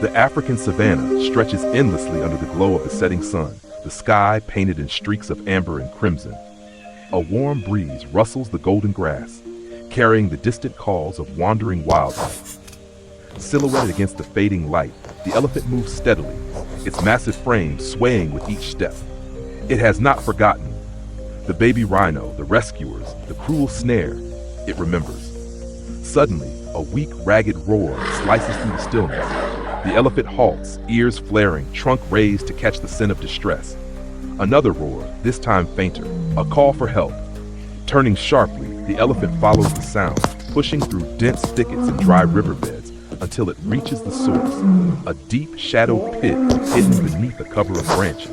The African savannah stretches endlessly under the glow of the setting sun, the sky painted in streaks of amber and crimson. A warm breeze rustles the golden grass, carrying the distant calls of wandering wildlife. Silhouetted against the fading light, the elephant moves steadily, its massive frame swaying with each step. It has not forgotten. The baby rhino, the rescuers, the cruel snare, it remembers. Suddenly, a weak, ragged roar slices through the stillness. The elephant halts, ears flaring, trunk raised to catch the scent of distress. Another roar, this time fainter, a call for help. Turning sharply, the elephant follows the sound, pushing through dense thickets and dry riverbeds until it reaches the source, a deep, shadowed pit hidden beneath a cover of branches.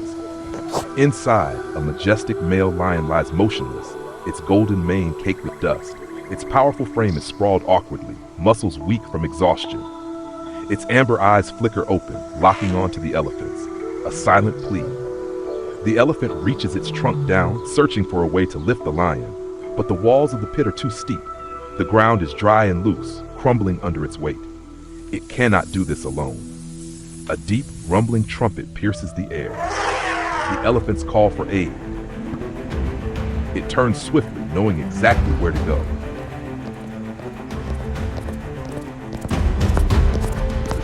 Inside, a majestic male lion lies motionless, its golden mane caked with dust. Its powerful frame is sprawled awkwardly, muscles weak from exhaustion. Its amber eyes flicker open, locking onto the elephant's, a silent plea. The elephant reaches its trunk down, searching for a way to lift the lion, but the walls of the pit are too steep. The ground is dry and loose, crumbling under its weight. It cannot do this alone. A deep, rumbling trumpet pierces the air. The elephant's call for aid. It turns swiftly, knowing exactly where to go.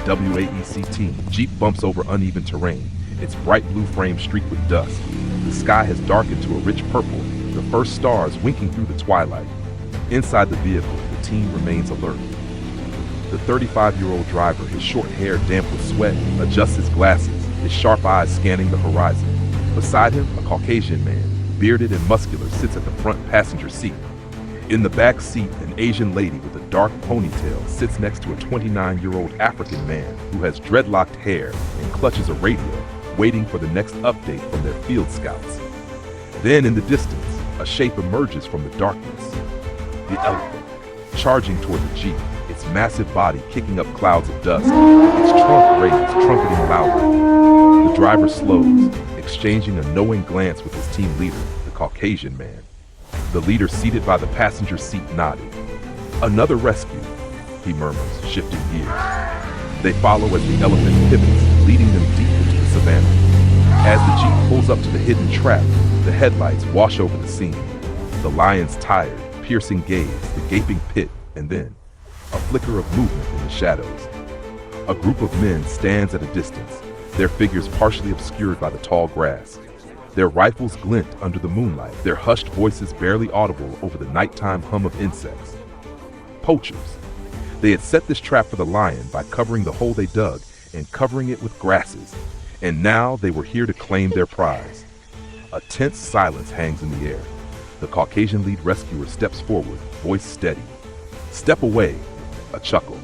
The WAEC Team Jeep bumps over uneven terrain, its bright blue frame streaked with dust. The sky has darkened to a rich purple, the first stars winking through the twilight. Inside the vehicle, the team remains alert. The 35-year-old driver, his short hair damp with sweat, adjusts his glasses, his sharp eyes scanning the horizon. Beside him, a Caucasian man, bearded and muscular, sits at the front passenger seat. In the back seat, an Asian lady with a dark ponytail sits next to a 29-year-old African man who has dreadlocked hair and clutches a radio, waiting for the next update from their field scouts. Then, in the distance, a shape emerges from the darkness. The elephant, charging toward the Jeep, its massive body kicking up clouds of dust, its trunk raised, trumpeting loudly. The driver slows, exchanging a knowing glance with his team leader, the Caucasian man. The leader seated by the passenger seat nodded. "Another rescue," he murmurs, shifting gears. They follow as the elephant pivots, leading them deep into the savannah. As the Jeep pulls up to the hidden trap, the headlights wash over the scene. The lion's tired, piercing gaze, the gaping pit, and then a flicker of movement in the shadows. A group of men stands at a distance, their figures partially obscured by the tall grass. Their rifles glint under the moonlight, their hushed voices barely audible over the nighttime hum of insects. Poachers. They had set this trap for the lion by covering the hole they dug and covering it with grasses, and now they were here to claim their prize. A tense silence hangs in the air. The Caucasian lead rescuer steps forward, voice steady. "Step away," a chuckle.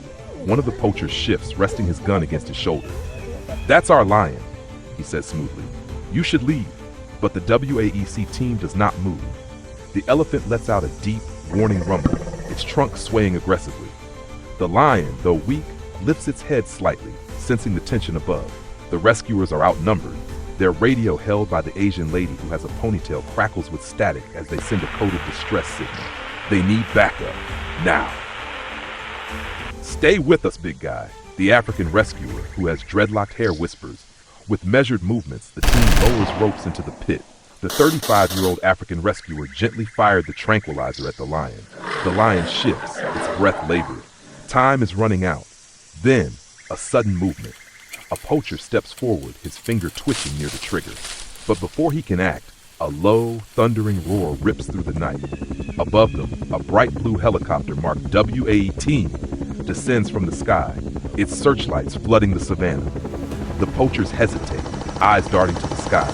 One of the poachers shifts, resting his gun against his shoulder. "That's our lion," he says smoothly. "You should leave." But the WAEC team does not move. The elephant lets out a deep, warning rumble, its trunk swaying aggressively. The lion, though weak, lifts its head slightly, sensing the tension above. The rescuers are outnumbered. Their radio, held by the Asian lady who has a ponytail, crackles with static as they send a coded distress signal. They need backup, now. "Stay with us, big guy," the African rescuer, who has dreadlocked hair, whispers. With measured movements, the team lowers ropes into the pit. The 35-year-old African rescuer gently fired the tranquilizer at the lion. The lion shifts, its breath labored. Time is running out. Then, a sudden movement. A poacher steps forward, his finger twitching near the trigger. But before he can act, a low, thundering roar rips through the night. Above them, a bright blue helicopter marked WAEC Team descends from the sky, its searchlights flooding the savannah. The poachers hesitate, eyes darting to the sky.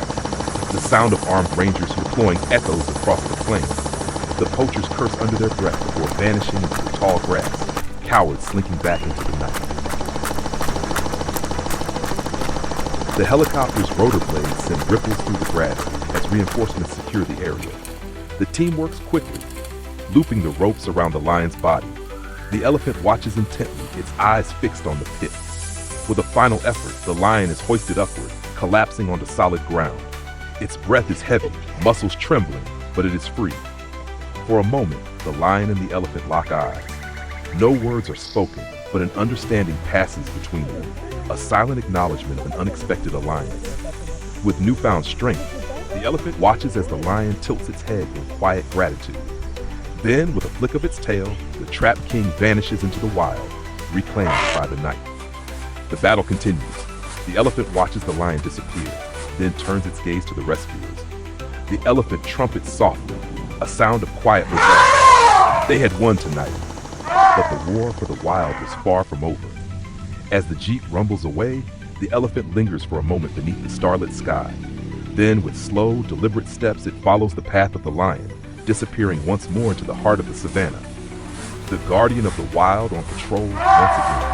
The sound of armed rangers deploying echoes across the plain. The poachers curse under their breath before vanishing into the tall grass, cowards slinking back into the night. The helicopter's rotor blades send ripples through the grass as reinforcements secure the area. The team works quickly, looping the ropes around the lion's body. The elephant watches intently, its eyes fixed on the pit. With a final effort, the lion is hoisted upward, collapsing onto solid ground. Its breath is heavy, muscles trembling, but it is free. For a moment, the lion and the elephant lock eyes. No words are spoken, but an understanding passes between them. a silent acknowledgement of an unexpected alliance. With newfound strength, the elephant watches as the lion tilts its head in quiet gratitude. Then, with a flick of its tail, the trapped king vanishes into the wild, reclaimed by the night. The battle continues. The elephant watches the lion disappear, then turns its gaze to the rescuers. The elephant trumpets softly, a sound of quiet resolve. They had won tonight, but the war for the wild was far from over. As the jeep rumbles away, the elephant lingers for a moment beneath the starlit sky. Then, with slow, deliberate steps, it follows the path of the lion, disappearing once more into the heart of the savannah. The guardian of the wild on patrol once again.